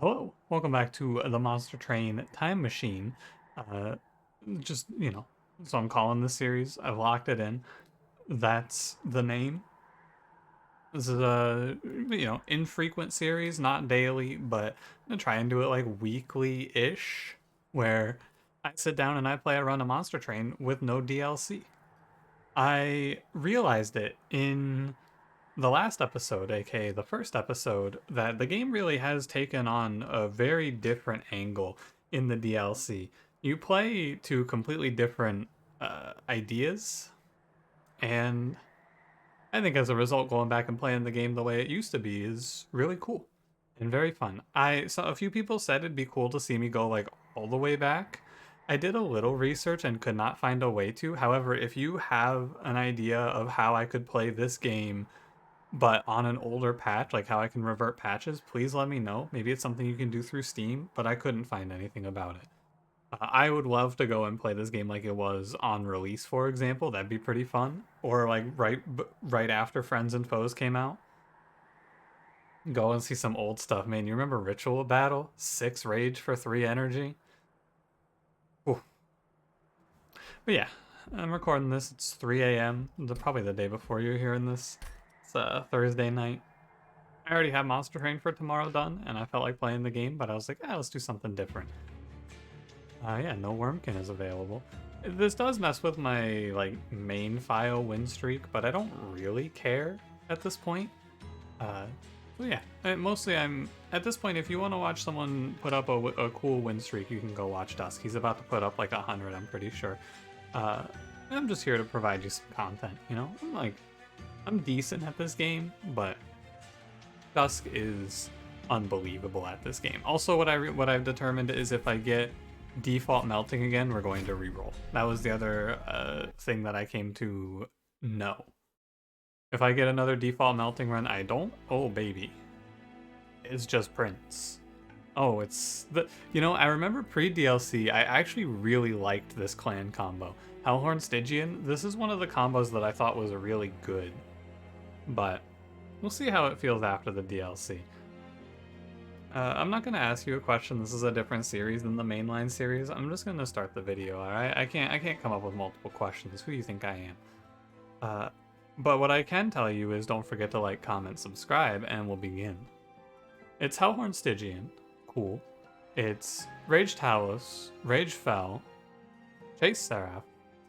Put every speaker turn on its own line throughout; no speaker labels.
Hello, welcome back to the Monster Train Time Machine. Uh, just, so I'm calling this series. I've locked it in. That's the name. This is a, infrequent series, not daily, but I'm gonna try and do it like weekly-ish, where I sit down and I play a run of Monster Train with no DLC. I realized it in the last episode, aka the first episode, that the game really has taken on a very different angle in the DLC. You play two completely different ideas, and I think as a result, going back and playing the game the way it used to be is really cool and very fun. I saw a few people said it'd be cool to see me go like all the way back. I did a little research and could not find a way to. However, if you have an idea of how I could play this game but on an older patch, like how I can revert patches, please let me know. Maybe it's something you can do through Steam, but I couldn't find anything about it. I would love to go and play this game like it was on release, for example. That'd be pretty fun. Or like right after Friends and Foes came out. Go and see some old stuff, man. You remember Ritual Battle? 6 rage for 3 energy? Ooh. But yeah, I'm recording this. It's 3 a.m. Probably the day before you're hearing this. It's Thursday night. I already have Monster Train for tomorrow done, and I felt like playing the game, but I was like, let's do something different. Yeah, no Wormkin is available. This does mess with my, like, main file win streak, but I don't really care at this point. So yeah, mostly at this point, if you want to watch someone put up a cool win streak, you can go watch Dusk. He's about to put up like 100, I'm pretty sure. I'm just here to provide you some content, you know? I'm decent at this game, but Dusk is unbelievable at this game. Also, what I've determined is if I get default melting again, we're going to reroll. That was the other thing that I came to know. If I get another default melting run, I don't. Oh baby, it's just Prince. Oh, it's the. I remember pre-DLC, I actually really liked this clan combo. Hellhorn Stygian. This is one of the combos that I thought was really good, but we'll see how it feels after the DLC. I'm not gonna ask you a question. This is a different series than the mainline series. I'm just gonna start the video. All right, I can't come up with multiple questions. Who do you think I am? But what I can tell you is don't forget to like, comment, subscribe, and we'll begin. It's Hellhorn Stygian. Cool. It's Rage Talos, Rage Fell, Chaste Seraph,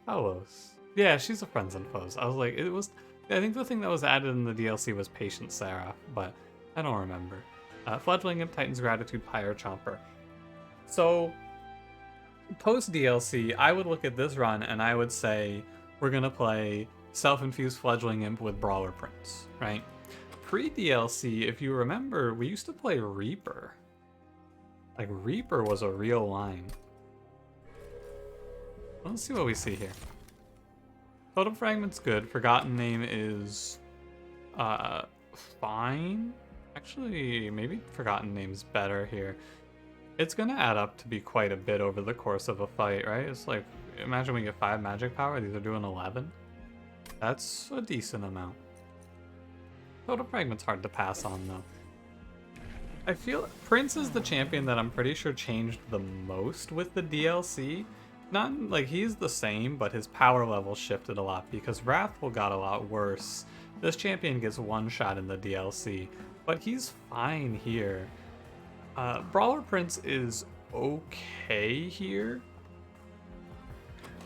Talos. Yeah, she's a Friends and Foes. I was like, I think the thing that was added in the DLC was Patient Seraph, but I don't remember. Fledgling Imp, Titan's Gratitude, Pyre Chomper. So, post DLC, I would look at this run and I would say we're gonna play Self-Infused Fledgling Imp with Brawler Prince, right? Pre-DLC, if you remember, we used to play Reaper. Like, Reaper was a real line. Let's see what we see here. Totem Fragment's good. Forgotten Name is fine. Actually, maybe Forgotten Name's better here. It's gonna add up to be quite a bit over the course of a fight, right? It's like, imagine we get 5 magic power, these are doing 11. That's a decent amount. Totem Fragment's hard to pass on, though. I feel Prince is the champion that I'm pretty sure changed the most with the DLC. Not like he's the same, but his power level shifted a lot because Wrathful got a lot worse. This champion gets one shot in the DLC, but he's fine here. Brawler Prince is okay here.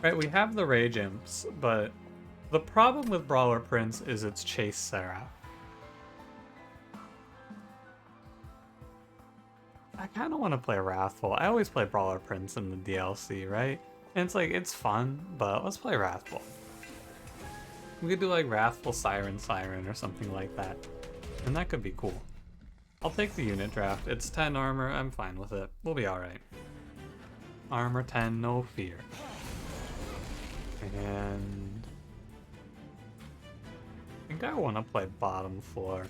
Right, we have the Rage Imps, but the problem with Brawler Prince is it's Chaste Seraph. I kind of want to play Wrathful. I always play Brawler Prince in the DLC, right? And it's like, it's fun, but let's play Wrathful. We could do like Wrathful Siren or something like that. And that could be cool. I'll take the unit draft. It's 10 armor, I'm fine with it. We'll be alright. Armor 10, no fear. And I think I want to play bottom floor.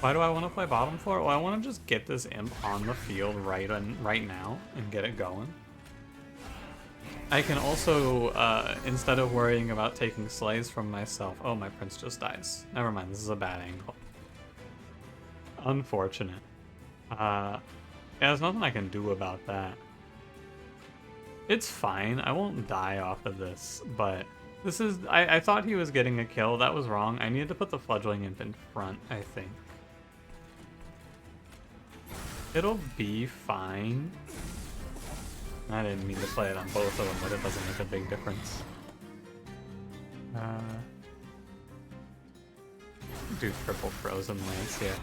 Why do I want to play bottom floor? Well, I want to just get this imp on the field right now and get it going. I can also, instead of worrying about taking slays from myself... Oh, my prince just dies. Never mind, this is a bad angle. Unfortunate. Yeah, there's nothing I can do about that. It's fine. I won't die off of this, but this is... I thought he was getting a kill. That was wrong. I needed to put the fledgling imp in front, I think. It'll be fine. I didn't mean to play it on both of them, but it doesn't make a big difference. Do triple frozen lance here.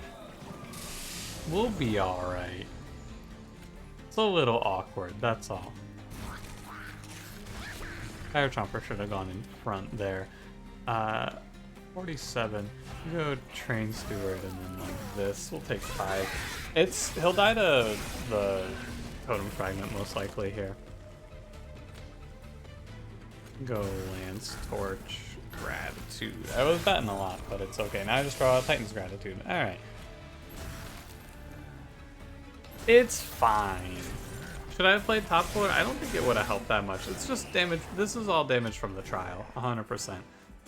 We'll be alright. It's a little awkward, that's all. Fire Chomper should have gone in front there. 47. Go Train Steward and then like this. We'll take 5. He'll die to the Totem Fragment most likely here. Go Lance, Torch, Gratitude. I was betting a lot, but it's okay. Now I just draw Titan's Gratitude. Alright. It's fine. Should I have played top floor? I don't think it would have helped that much. It's just damage. This is all damage from the trial, 100%.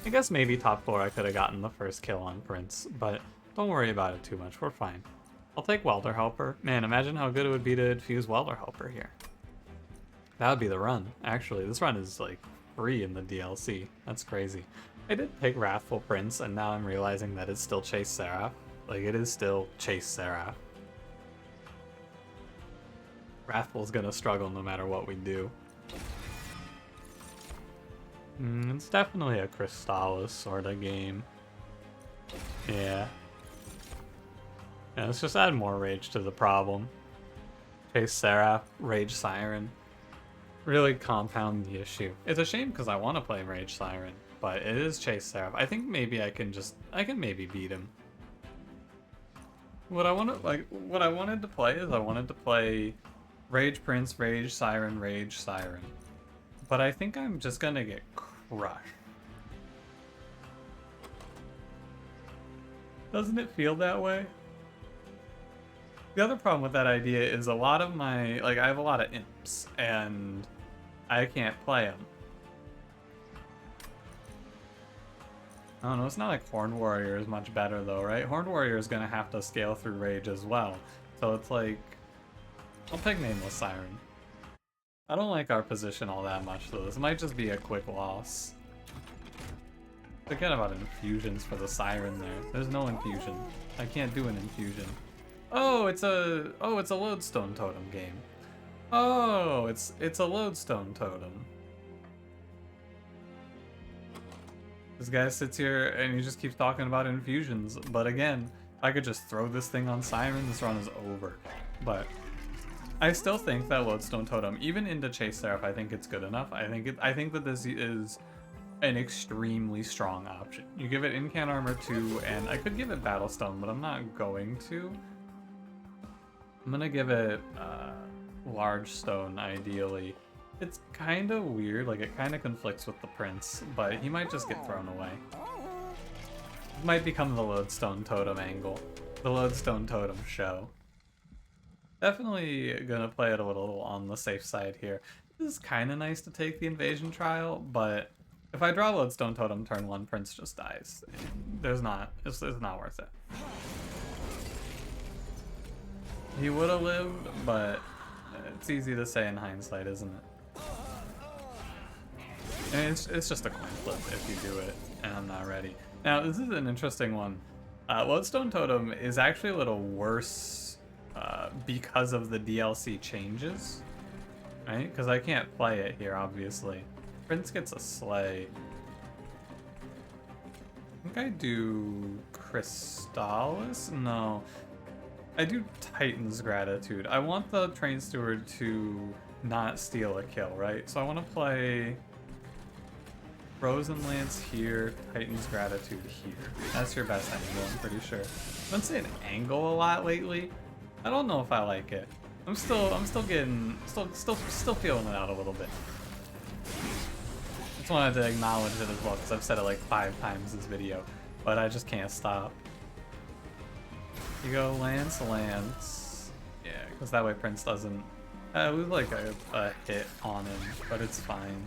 I guess maybe top floor I could have gotten the first kill on Prince, but don't worry about it too much. We're fine. I'll take Welder Helper. Man, imagine how good it would be to infuse Welder Helper here. That would be the run. Actually, this run is like free in the DLC. That's crazy. I did take Wrathful Prince, and now I'm realizing that it's still Chaste Seraph. Like, it is still Chaste Seraph. Wrathful's gonna struggle no matter what we do. It's definitely a Crystallis sort of game. Yeah. Yeah, let's just add more rage to the problem. Chaste Seraph, Rage Siren. Really compound the issue. It's a shame because I want to play Rage Siren, but it is Chaste Seraph. I think maybe I can maybe beat him. What I wanted to play is I wanted to play Rage Prince, Rage Siren, Rage Siren. But I think I'm just gonna get crushed. Doesn't it feel that way? The other problem with that idea is a lot of my, like, I have a lot of imps, and I can't play them. I don't know, it's not like Horned Warrior is much better though, right? Horned Warrior is gonna have to scale through Rage as well. So it's like, I'll pick Nameless Siren. I don't like our position all that much though. This might just be a quick loss. Forget about infusions for the Siren there. There's no infusion. I can't do an infusion. Oh, it's a Lodestone Totem game. Oh, it's a Lodestone Totem. This guy sits here and he just keeps talking about infusions. But again, if I could just throw this thing on Siren, this run is over. But I still think that Lodestone Totem, even into Chaste Seraph, I think it's good enough. I think that this is an extremely strong option. You give it Incan Armor 2, and I could give it Battlestone, but I'm not going to. I'm gonna give it Large Stone, ideally. It's kind of weird, like it kind of conflicts with the Prince, but he might just get thrown away. It might become the Lodestone Totem angle. The Lodestone Totem show. Definitely gonna play it a little on the safe side here. This is kind of nice to take the Invasion Trial, but if I draw Lodestone Totem turn 1, Prince just dies. It's not worth it. He would have lived, but it's easy to say in hindsight, isn't it? And it's just a coin flip if you do it, and I'm not ready. Now, this is an interesting one. Lodestone Totem is actually a little worse because of the DLC changes, right? Because I can't play it here, obviously. Prince gets a Slay. I think I do Crystallis? No. I do Titan's Gratitude. I want the Train Steward to not steal a kill, right? So I want to play Frozen Lance here, Titan's Gratitude here. That's your best angle, I'm pretty sure. I've been saying angle a lot lately. I don't know if I like it. I'm still feeling it out a little bit. Just wanted to acknowledge it as well because I've said it like 5 times this video, but I just can't stop. You go Lance. Yeah, because that way Prince doesn't lose like a hit on him, but it's fine.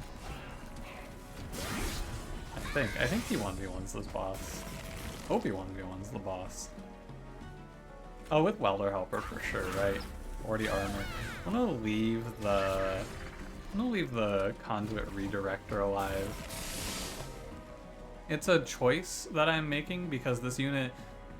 I think he 1v1's this boss. Hope he 1v1's the boss. Oh, with Welder Helper for sure, right? 40 armor. I'm gonna leave the conduit redirector alive. It's a choice that I'm making because this unit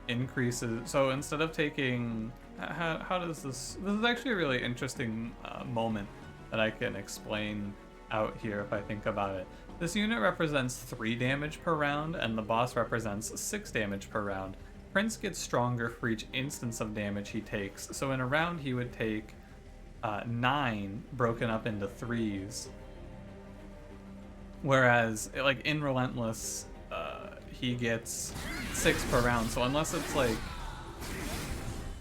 increases. So instead of taking, how does this? This is actually a really interesting moment that I can explain out here if I think about it. This unit represents 3 damage per round, and the boss represents 6 damage per round. Prince gets stronger for each instance of damage he takes, so in a round he would take 9 broken up into 3s. Whereas, like, in Relentless, he gets 6 per round, so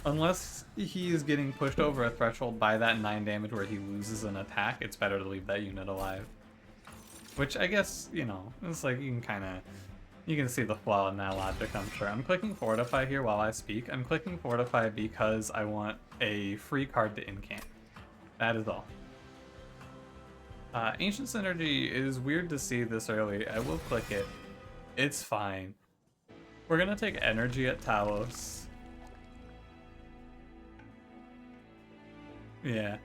unless he's getting pushed over a threshold by that 9 damage where he loses an attack, it's better to leave that unit alive. Which I guess, you know, it's like you can see the flaw in that logic, I'm sure. I'm clicking Fortify here while I speak. I'm clicking Fortify because I want a free card to incant. That is all. Ancient Synergy is weird to see this early. I will click it. It's fine. We're gonna take energy at Talos. Yeah.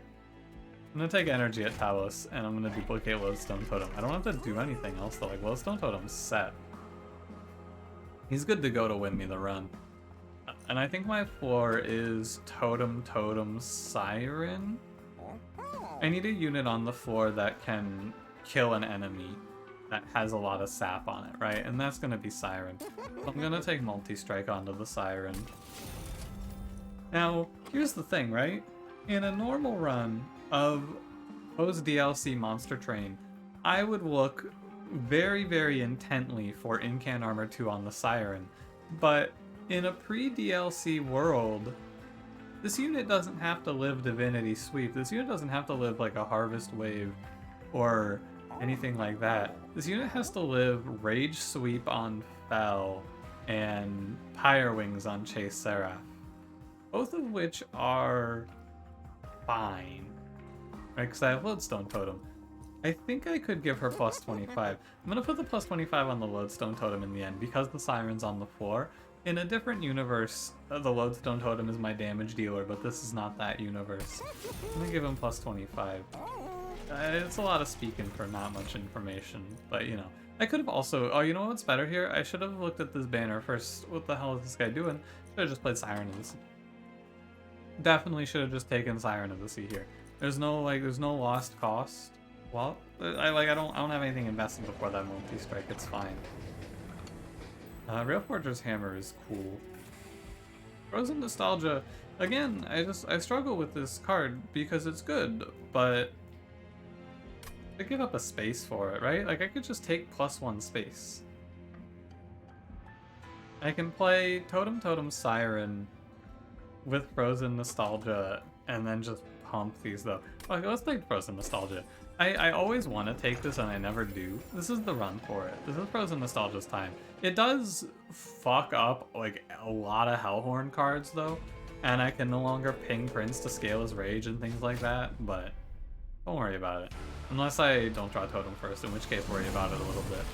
I'm gonna take energy at Talos, and I'm gonna duplicate Lodestone Totem. I don't have to do anything else though, like Lodestone Totem's set. He's good to go to win me the run. And I think my floor is Totem, Totem, Siren. I need a unit on the floor that can kill an enemy that has a lot of sap on it, right? And that's gonna be Siren. So I'm gonna take Multi-Strike onto the Siren. Now, here's the thing, right? In a normal run of post DLC Monster Train, I would look very, very intently for Incant Armor 2 on the Siren. But in a pre-DLC world, this unit doesn't have to live Divinity Sweep. This unit doesn't have to live like a Harvest Wave or anything like that. This unit has to live Rage Sweep on Fel and Pyre Wings on Chaste Seraph. Both of which are fine. Right, because I have Lodestone Totem. I think I could give her plus 25. I'm gonna put the plus 25 on the Lodestone Totem in the end because the Siren's on the floor. In a different universe, the Lodestone Totem is my damage dealer, but this is not that universe. I'm gonna give him plus 25. It's a lot of speaking for not much information, but you know. I could have also, oh, you know what's better here? I should have looked at this banner first. What the hell is this guy doing? Should have just played Siren of the Sea. Definitely should have just taken Siren of the Sea here. There's no lost cost. Well, I don't have anything invested before that Multi-Strike. It's fine. Railforger's Hammer is cool. Frozen Nostalgia, again, I struggle with this card because it's good, but I give up a space for it, right? Like I could just take +1 space. I can play Totem Totem Siren with Frozen Nostalgia and then just pump these though. Okay, let's take Frozen Nostalgia. I always want to take this and I never do. This is the run for it. This is Frozen Nostalgia's time. It does fuck up like a lot of Hellhorn cards though, and I can no longer ping Prince to scale his rage and things like that, but don't worry about it. Unless I don't draw Totem first, in which case worry about it a little bit.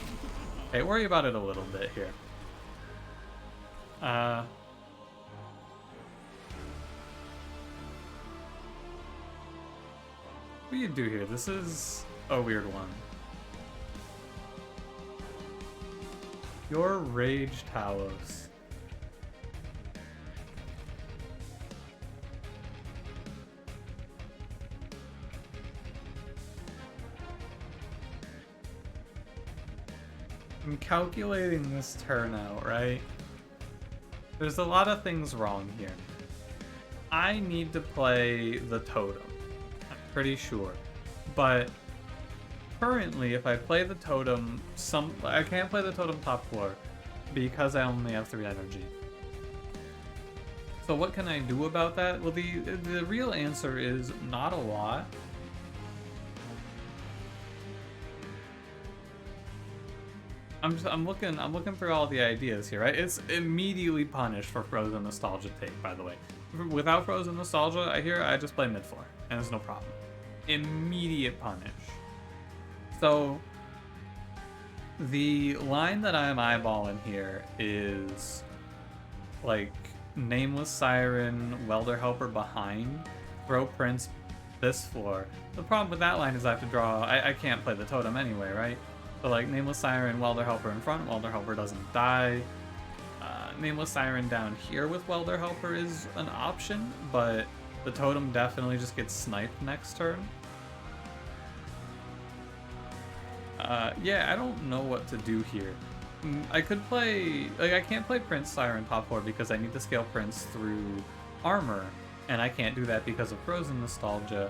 Okay, worry about it a little bit here. What do you do here? This is a weird one. Your Rage Talos. I'm calculating this turn out, right? There's a lot of things wrong here. I need to play the Totem. Pretty sure, but currently if I play the Totem, I can't play the Totem top floor because I only have 3 energy. So what can I do about that? Well, the real answer is not a lot. I'm looking through all the ideas here, right? It's immediately punished for Frozen Nostalgia take, by the way. Without Frozen Nostalgia, I just play mid floor, and there's no problem. Immediate punish. So the line that I'm eyeballing here is like Nameless Siren, Welder Helper behind, throw Prince this floor. The problem with that line is I have to draw... I can't play the totem anyway, right? So like Nameless Siren, Welder Helper in front, Welder Helper doesn't die. Nameless Siren down here with Welder Helper is an option, but the totem definitely just gets sniped next turn. Yeah, I don't know what to do here. I could play... Like, I can't play Prince Siren top 4 because I need to scale Prince through armor, and I can't do that because of Frozen Nostalgia.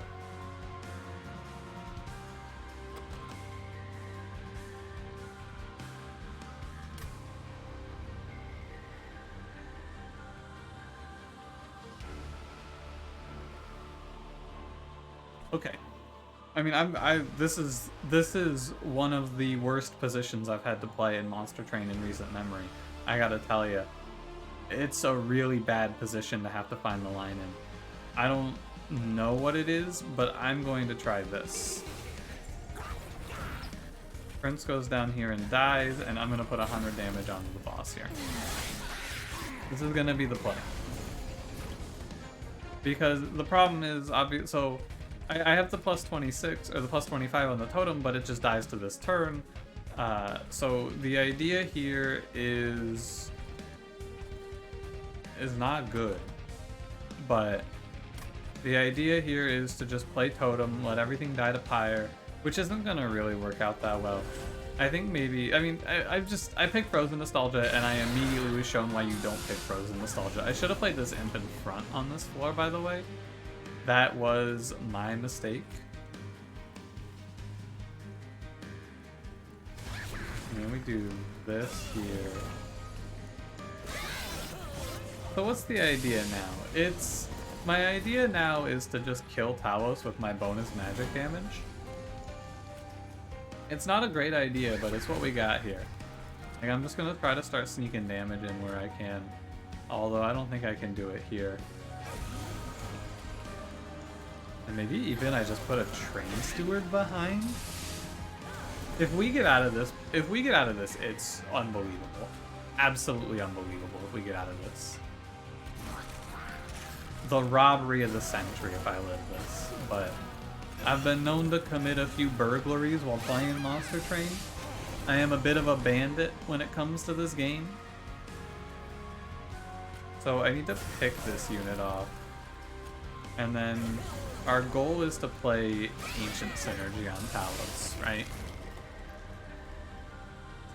Okay. I mean, this is one of the worst positions I've had to play in Monster Train in recent memory. I gotta tell you, it's a really bad position to have to find the line in. I don't know what it is, but I'm going to try this. Prince goes down here and dies, and I'm gonna put 100 damage onto the boss here. This is gonna be the play. Because the problem is obvious. So I have the plus 26 or the plus 25 on the totem, but it just dies to this turn. So the idea here is not good, but the idea here is to just play totem, let everything die to pyre, which isn't gonna really work out that well. I think maybe, I mean, I picked Frozen Nostalgia, and I immediately was shown why you don't pick Frozen Nostalgia. I should have played this imp in front on this floor, by the way. That was my mistake. And then we do this here. So what's the idea now? My idea now is to just kill Talos with my bonus magic damage. It's not a great idea, but it's what we got here. Like, I'm just gonna try to start sneaking damage in where I can. Although I don't think I can do it here. And maybe even I just put a train steward behind. If we get out of this, it's unbelievable. Absolutely unbelievable if we get out of this. The robbery of the century if I live this. But I've been known to commit a few burglaries while playing Monster Train. I am a bit of a bandit when it comes to this game. So I need to pick this unit off. And then our goal is to play Ancient Synergy on Talos, right?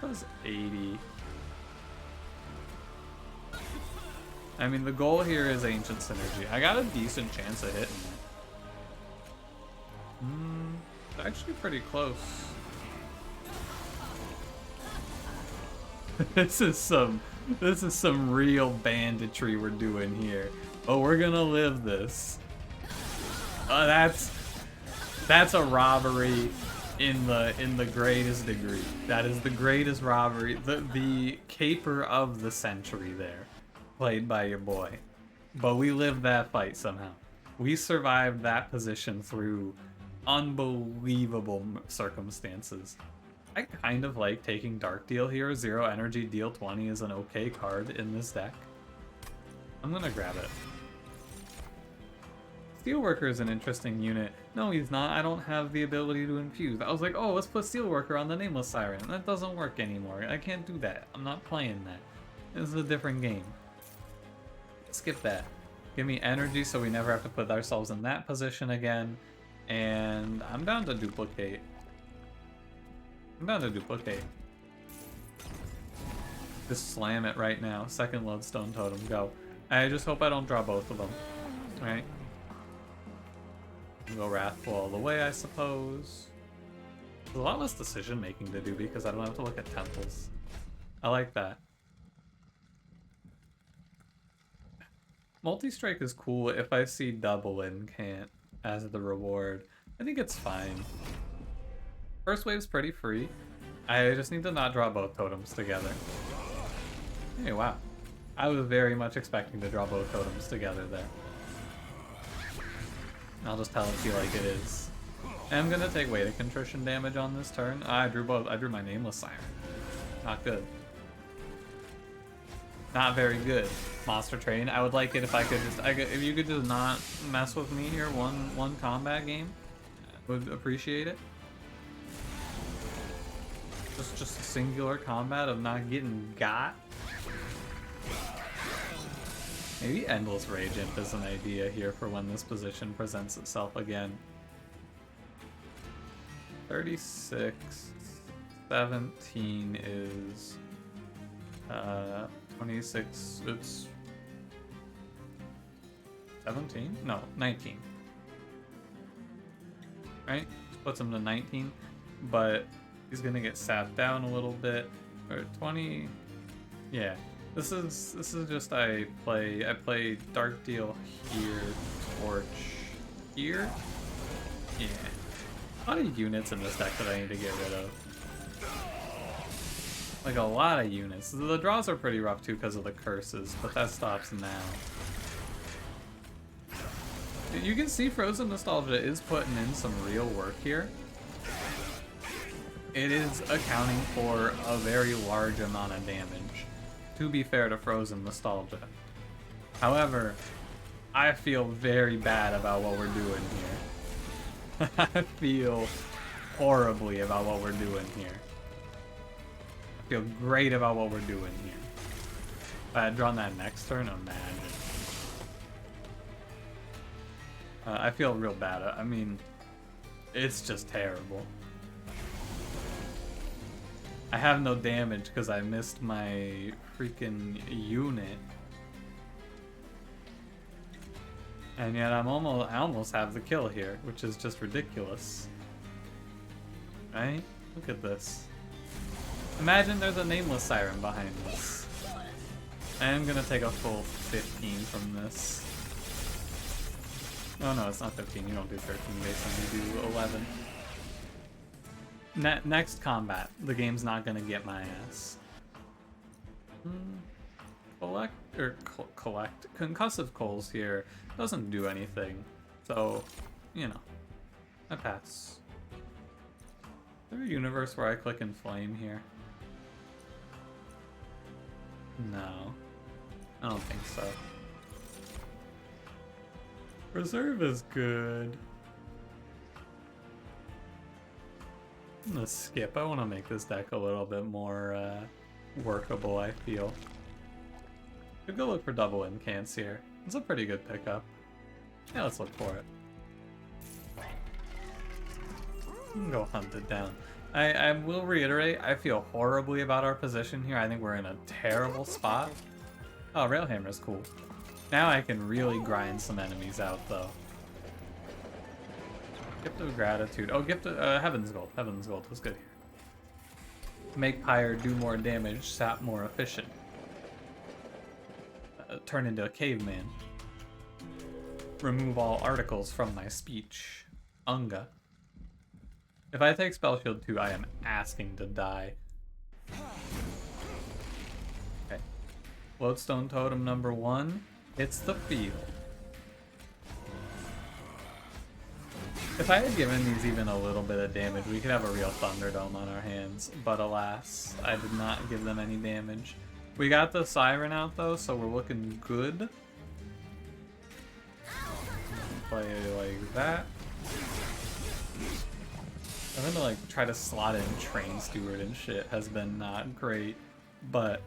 That was 80. I mean, the goal here is Ancient Synergy. I got a decent chance of hitting it. It's actually pretty close. This is some real banditry we're doing here. But we're gonna live this. That's a robbery in the greatest degree. That is the greatest robbery. The caper of the century there, played by your boy. But we lived that fight somehow. We survived that position through unbelievable circumstances. I kind of like taking Dark Deal here. 0 energy, deal 20 is an okay card in this deck. I'm gonna grab it. Steelworker is an interesting unit. No, he's not. I don't have the ability to infuse. I was like, oh, let's put Steelworker on the Nameless Siren. That doesn't work anymore. I can't do that. I'm not playing that. This is a different game. Skip that. Give me energy so we never have to put ourselves in that position again. And I'm down to duplicate. Just slam it right now. Second Lodestone Totem, go. I just hope I don't draw both of them. Right? Go Wrathful all the way, I suppose. There's a lot less decision making to do because I don't have to look at temples. I like that. Multi-strike is cool if I see double incant as the reward. I think it's fine. First wave's pretty free. I just need to not draw both totems together. Hey, wow. I was very much expecting to draw both totems together there. I'll just tell it to you like it is. And I'm gonna take Weight of Contrition damage on this turn. I drew both. I drew my Nameless Siren. Not good. Not very good. Monstertrain. I would like it if I could just, if you could just not mess with me here one combat game. I would appreciate it. Just a singular combat of not getting got. Maybe Endless Rage Imp is an idea here for when this position presents itself again. 36, 17 is 26, it's 17? No, 19. Right? Puts him to 19, but he's gonna get sat down a little bit. Or 20, yeah. This is just I play Dark Deal here, Torch here. Yeah. A lot of units in this deck that I need to get rid of. Like a lot of units. The draws are pretty rough too because of the curses, but that stops now. You can see Frozen Nostalgia is putting in some real work here. It is accounting for a very large amount of damage, to be fair to Frozen Nostalgia. However, I feel very bad about what we're doing here. I feel horribly about what we're doing here. I feel great about what we're doing here. If I had drawn that next turn, imagine. I feel real bad. I mean, it's just terrible. I have no damage because I missed my freaking unit. And yet I almost have the kill here, which is just ridiculous. Right? Look at this. Imagine there's a nameless siren behind this. I am gonna take a full 15 from this. Oh no, it's not 15. You don't do 13 based on you do 11. Next combat, the game's not gonna get my ass. Collect concussive coals here doesn't do anything, so you know, I pass. Is there a universe where I click Inflame here? No, I don't think so. Reserve is good. I'm gonna skip. I want to make this deck a little bit more workable, I feel. Could go look for double incants here. It's a pretty good pickup. Yeah, let's look for it. We can go hunt it down. I will reiterate, I feel horribly about our position here. I think we're in a terrible spot. Oh, Railhammer's cool. Now I can really grind some enemies out, though. Gift of Gratitude. Oh, Gift of Heaven's Gold. Heaven's Gold was good here. Make Pyre do more damage, sap more efficient. Turn into a caveman. Remove all articles from my speech. Unga. If I take Spell Shield 2, I am asking to die. Okay. Lodestone Totem number 1. It's the field. If I had given these even a little bit of damage, we could have a real Thunderdome on our hands. But alas, I did not give them any damage. We got the Siren out though, so we're looking good. Play it like that. I'm gonna like try to slot in Train Steward and shit has been not great, but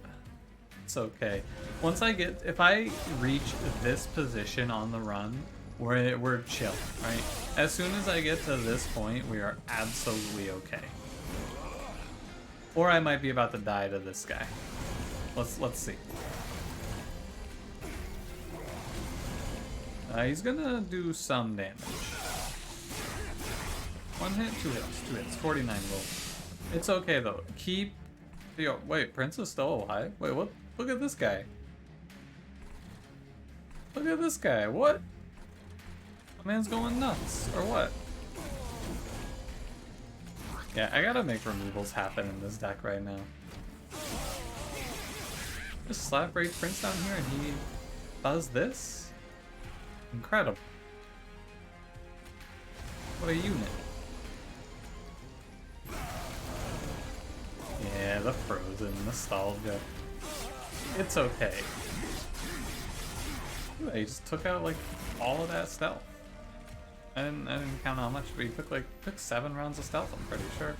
it's okay. Once I get, if I reach this position on the run, we're chill, right? As soon as I get to this point, we are absolutely okay. Or I might be about to die to this guy. Let's see. He's gonna do some damage. 1 hit, 2 hits, 2 hits, 49 gold. It's okay though. Keep. Yo, wait, Prince is still alive? Wait, what? Look at this guy. Look at this guy. What? My man's going nuts, or what? Yeah, I gotta make removals happen in this deck right now. Just slap Rage Prince down here and he does this? Incredible. What a unit. Yeah, the Frozen Nostalgia. It's okay. Ooh, he just took out like all of that stealth. I didn't count how much, but he took 7 rounds of stealth, I'm pretty sure.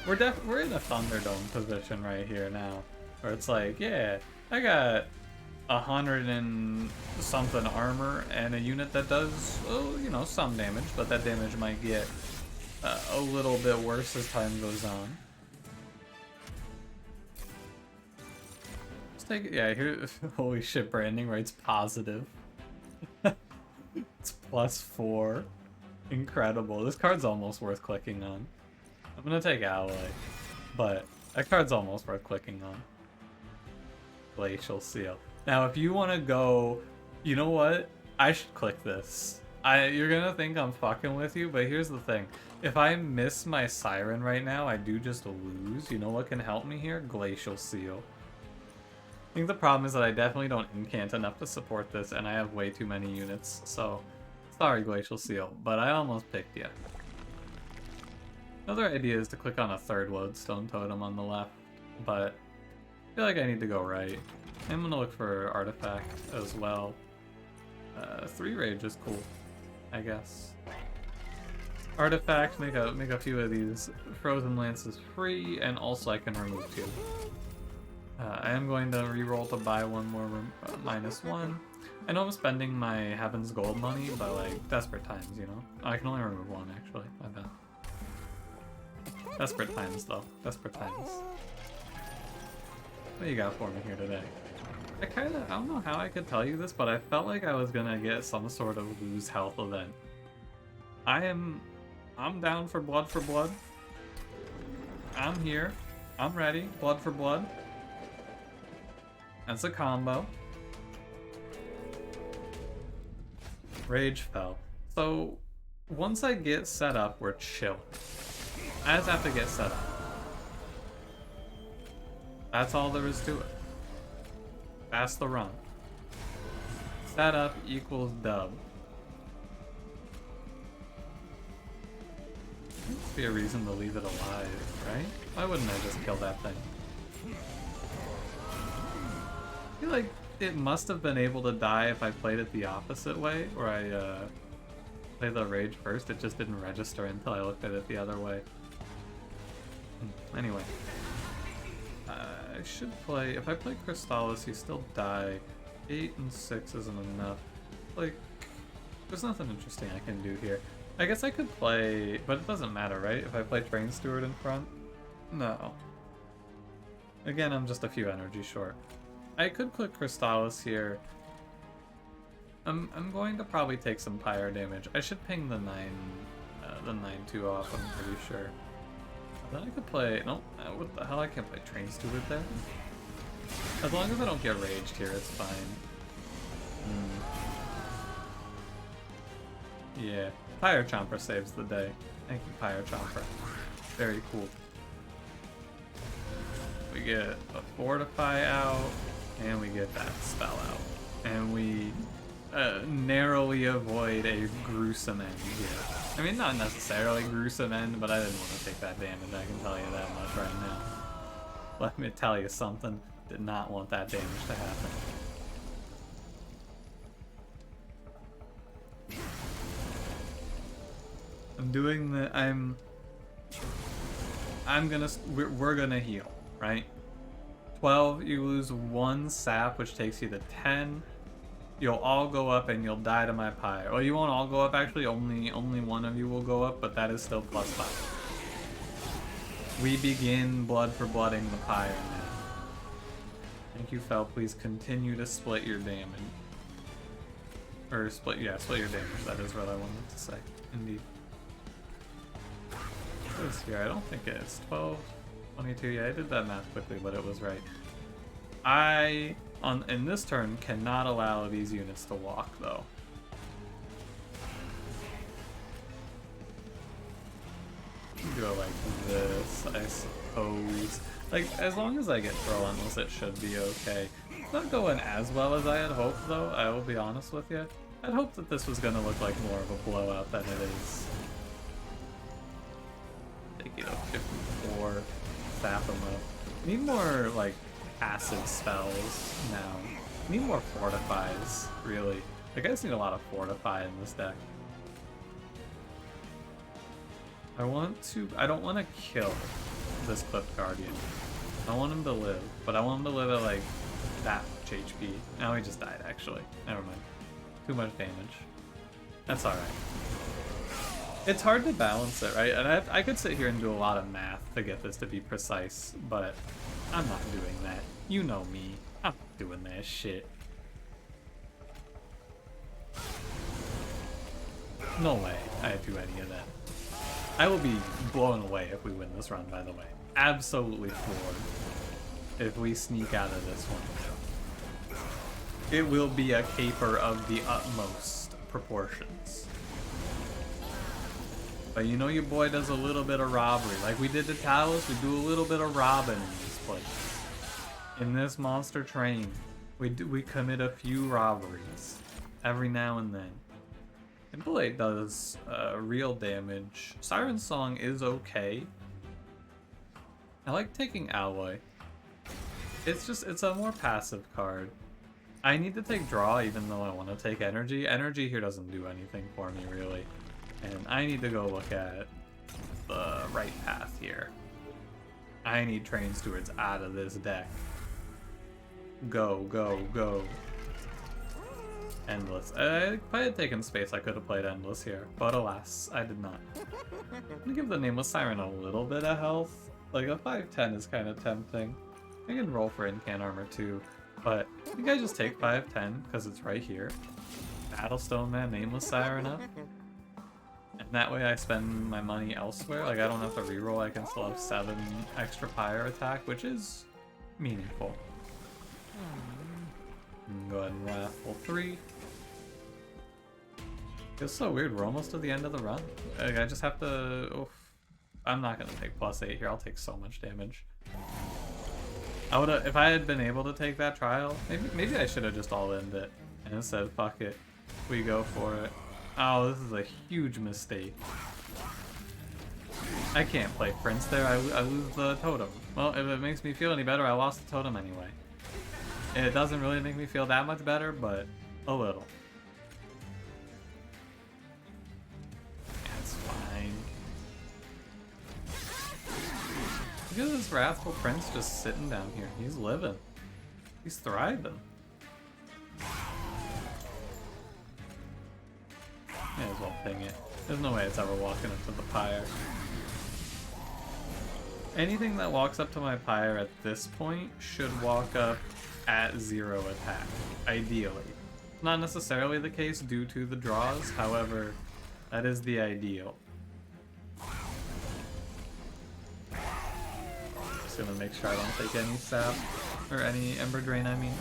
We're in a Thunderdome position right here now, where it's like, yeah, I got 100 and something armor and a unit that does, oh, you know, some damage, but that damage might get a little bit worse as time goes on. Let's take it. Yeah, here. Holy shit! Branding writes positive. It's +4. Incredible. This card's almost worth clicking on. I'm gonna take Alloy, but that card's almost worth clicking on. Glacial Seal. Now, if you want to go, you know what? I should click this. You're gonna think I'm fucking with you, but here's the thing. If I miss my Siren right now, I do just lose. You know what can help me here? Glacial Seal. I think the problem is that I definitely don't incant enough to support this, and I have way too many units, so sorry, Glacial Seal, but I almost picked you. Another idea is to click on a 3rd Lodestone Totem on the left, but I feel like I need to go right. I'm gonna look for Artifact as well. 3 Rage is cool, I guess. Artifact, make a few of these Frozen Lances free, and also I can remove 2. I am going to reroll to buy one more -1. I know I'm spending my Heaven's Gold money, but like, desperate times, you know? I can only remove 1, actually, my bad. Desperate times, though. Desperate times. What do you got for me here today? I don't know how I could tell you this, but I felt like I was gonna get some sort of lose health event. I'm down for blood for blood. I'm here. I'm ready. Blood for blood. That's a combo. Rage fell. So, once I get set up, we're chill. I just have to get set up. That's all there is to it. That's the run. Set up equals dub. Must be a reason to leave it alive, right? Why wouldn't I just kill that thing? I feel like it must have been able to die if I played it the opposite way, where I played the rage first. It just didn't register until I looked at it the other way. Anyway. I should play, if I play Crystallis, you still die. 8 and 6 isn't enough. Like, there's nothing interesting I can do here. I guess I could play, but it doesn't matter, right? If I play Train Steward in front? No. Again, I'm just a few energy short. I could click Crystallis here. I'm going to probably take some pyre damage. I should ping the 9-2 off, I'm pretty sure. Then I could play... No, what the hell? I can't play Train Steward there. As long as I don't get raged here, it's fine. Yeah. Pyre Chomper saves the day. Thank you, Pyre Chomper. Very cool. We get a Fortify out, and we get that spell out. And we narrowly avoid a gruesome end here. I mean, not necessarily gruesome end, but I didn't want to take that damage, I can tell you that much right now. Let me tell you something, did not want that damage to happen. I'm doing the, we're gonna heal, right? 12, you lose 1 sap, which takes you to 10. You'll all go up and you'll die to my pyre. Well, you won't all go up actually, only one of you will go up, but that is still +5. We begin blood for blooding the pyre now. Thank you, Fel. Please continue to split your damage. Or split your damage. That is what I wanted to say. Indeed. What is here? I don't think it's 12, 22. Yeah, I did that math quickly, but it was right. In this turn, cannot allow these units to walk, though. Do it like this, I suppose. Like, as long as I get Relentless, it should be okay. It's not going as well as I had hoped, though, I will be honest with you. I'd hoped that this was going to look like more of a blowout than it is. Take it up 54, sap him up. Need more, like, passive spells now. Need more fortifies, really. The guys need a lot of fortify in this deck. I don't want to kill this Cliff Guardian. I want him to live, but I want him to live at like that much HP. Now he just died, actually. Never mind. Too much damage. That's alright. It's hard to balance it, right? And I could sit here and do a lot of math to get this to be precise, but I'm not doing that. You know me. I'm not doing that shit. No way I'd do any of that. I will be blown away if we win this run, by the way. Absolutely floored if we sneak out of this one. It will be a caper of the utmost proportions. But you know your boy does a little bit of robbery. Like we did to Talos, we do a little bit of robbing in this place. In this monster train, we commit a few robberies every now and then. And Blade does real damage. Siren Song is okay. I like taking Alloy. It's a more passive card. I need to take Draw even though I want to take Energy. Energy here doesn't do anything for me really. And I need to go look at the right path here. I need Train Stewards out of this deck. Go, go, go. Endless. If I had taken space, I could have played Endless here, but alas, I did not. I'm gonna give the Nameless Siren a little bit of health. Like a 5/10 is kind of tempting. I can roll for Incan Armor too, but I think I just take 5/10 because it's right here. Battlestone Man, Nameless Siren up. And that way I spend my money elsewhere. Like I don't have to reroll, I can still have 7 extra Pyre attack, which is meaningful. Go ahead and raffle 3. It's so weird, we're almost to the end of the run. Like, I just have to... Oof. I'm not gonna take +8 here, I'll take so much damage. I would've, if I had been able to take that trial, maybe I should've just all-inned it. And said, fuck it, we go for it. Oh, this is a huge mistake. I can't play Prince there, I lose the totem. Well, if it makes me feel any better, I lost the totem anyway. It doesn't really make me feel that much better, but a little. That's fine. Look at this Wrathful Prince just sitting down here. He's living. He's thriving. May as well ping it. There's no way it's ever walking up to the pyre. Anything that walks up to my pyre at this point should walk up at 0 attack, ideally. Not necessarily the case due to the draws, however, that is the ideal. Just gonna make sure I don't take any sap, or any Ember Drain, I mean.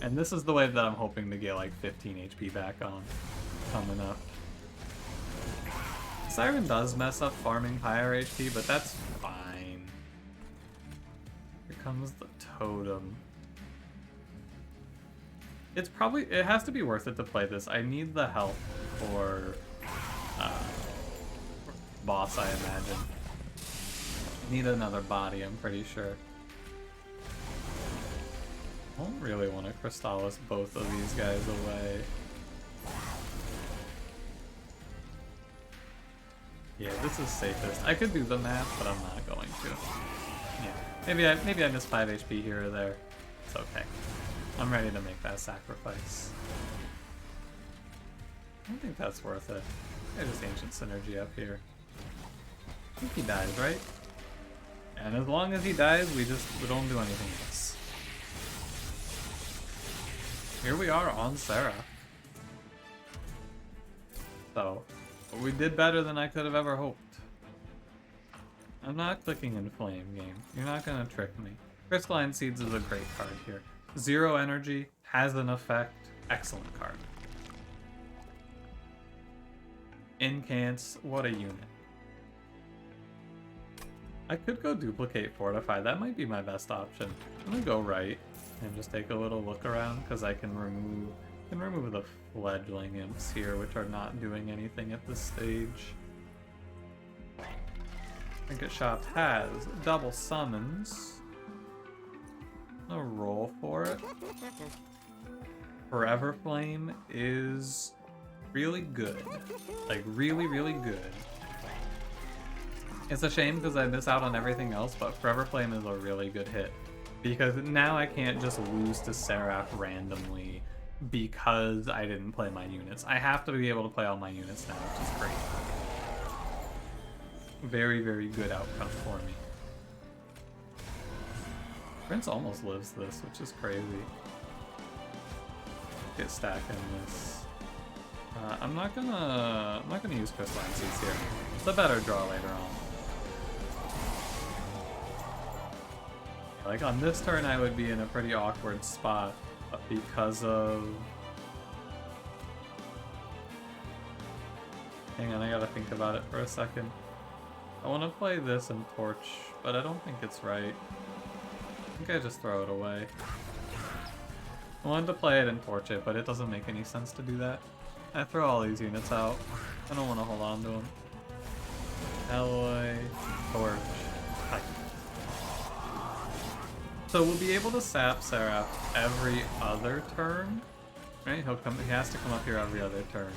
And this is the way that I'm hoping to get like 15 HP back on, coming up. Siren does mess up farming Pyre HP, but that's fine. Here comes the totem. It has to be worth it to play this. I need the help for boss, I imagine. Need another body, I'm pretty sure. I don't really want to Crystallis both of these guys away. Yeah, this is safest. I could do the math, but I'm not going to. Yeah, maybe I miss 5 HP here or there. It's okay. I'm ready to make that sacrifice. I don't think that's worth it. I just Ancient Synergy up here. I think he dies, right? And as long as he dies, we don't do anything else. Here we are on Sarah. So, we did better than I could have ever hoped. I'm not clicking Inflame, game. You're not gonna trick me. Crystalline Seeds is a great card here. 0 energy, has an effect, excellent card. Incants, what a unit. I could go duplicate Fortify, that might be my best option. I'm gonna go right and just take a little look around because I can remove the fledgling imps here, which are not doing anything at this stage. Trinket Shop has double summons. I'm gonna roll for it. Forever Flame is really good. Like, really, really good. It's a shame because I miss out on everything else, but Forever Flame is a really good hit. Because now I can't just lose to Seraph randomly because I didn't play my units. I have to be able to play all my units now, which is great. Very, very good outcome for me. Prince almost lives this, which is crazy. Get stacking this. I'm not gonna use Crystalline Seeds here. It's a better draw later on. Like on this turn I would be in a pretty awkward spot, but because of... Hang on, I gotta think about it for a second. I want to play this and Torch, but I don't think it's right. I think I just throw it away. I wanted to play it and Torch it, but it doesn't make any sense to do that. I throw all these units out. I don't want to hold on to them. Alloy, Torch, Titan. So we'll be able to sap Seraph every other turn, right? He has to come up here every other turn.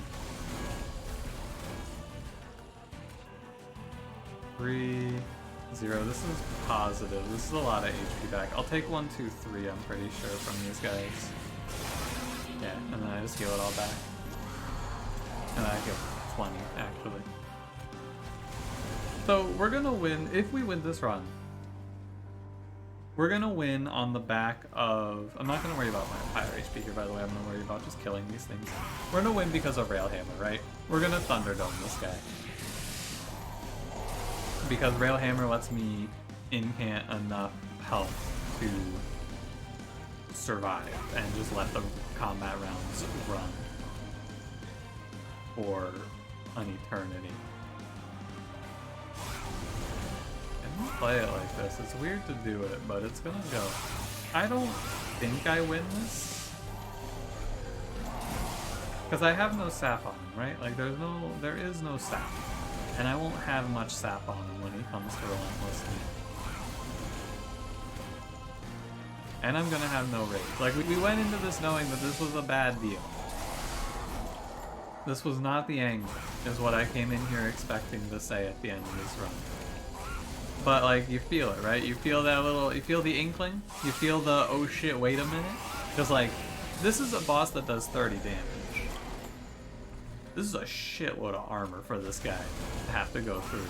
3, 0. This is positive. This is a lot of HP back. I'll take 1, 2, 3, I'm pretty sure, from these guys. Yeah, and then I just heal it all back. And I get 20, actually. So we're gonna win. If we win this run, we're gonna win on the back of... I'm not gonna worry about my higher HP here, by the way. I'm gonna worry about just killing these things. We're gonna win because of Railhammer, right? We're gonna Thunderdome this guy. Because Railhammer lets me incant enough health to survive and just let the combat rounds run for an eternity. I'm gonna play it like this. It's weird to do it, but it's gonna go. I don't think I win this. Because I have no sap on him, right? Like there is no sap. And I won't have much sap on him when he comes to Relentlessly. And I'm gonna have no rage. Like, we went into this knowing that this was a bad deal. This was not the angle, is what I came in here expecting to say at the end of this run. But, like, you feel it, right? You feel that little, you feel the inkling? You feel the, oh shit, wait a minute? Because, like, this is a boss that does 30 damage. This is a shitload of armor for this guy to have to go through.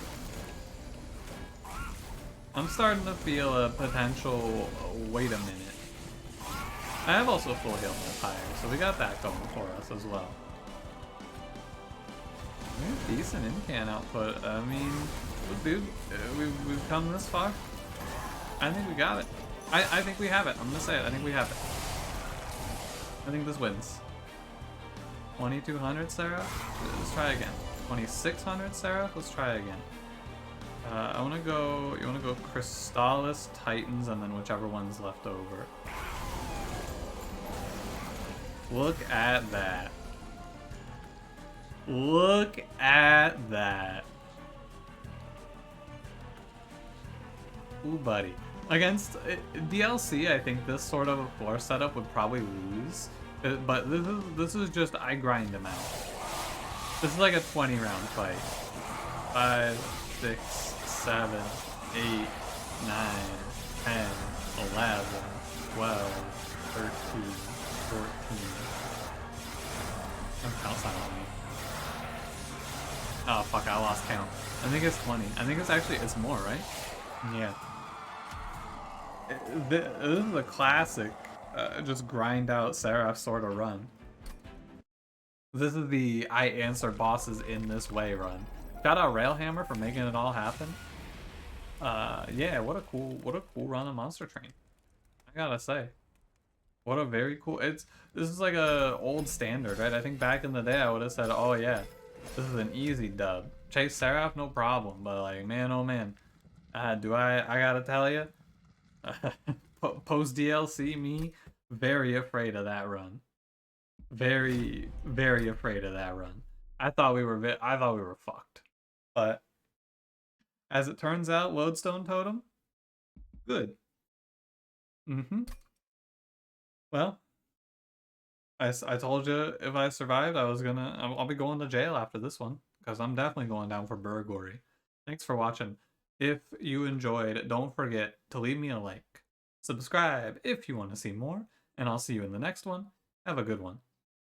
I'm starting to feel a potential, wait a minute. I have also full heal multiplier, so we got that going for us as well. We have decent incant output. I mean, dude, we've come this far. I think we got it. I think we have it. I'm gonna say it. I think we have it. I think this wins. 2200 Seraph? Let's try again. 2600 Seraph? Let's try again. I wanna go, you wanna go Crystallis, Titans, and then whichever one's left over. Look at that. Look at that. Ooh, buddy. Against DLC, I think this sort of a floor setup would probably lose. But this is just, I grind them out. This is like a 20 round fight. 5, 6, 7, 8, 9, 10, 11, 12, 13, 14. I'm count silently. Oh fuck, I lost count. I think it's 20. I think it's more, right? Yeah. This is a classic. Just grind out Seraph sort of run. This is the I answer bosses in this way run. Shout out Railhammer for making it all happen. Yeah, what a cool run of monstertrain. I gotta say. What a very cool, this is like a old standard, right? I think back in the day I would have said, oh yeah, this is an easy dub. Chase Seraph, no problem, but like, man, oh man. I gotta tell you, post DLC me, very afraid of that run. Very, very afraid of that run. I thought we were fucked. But as it turns out, Lodestone Totem, good. Well, I told you if I survived, I'll be going to jail after this one because I'm definitely going down for burglary. Thanks for watching. If you enjoyed, don't forget to leave me a like, subscribe if you want to see more, and I'll see you in the next one. Have a good one.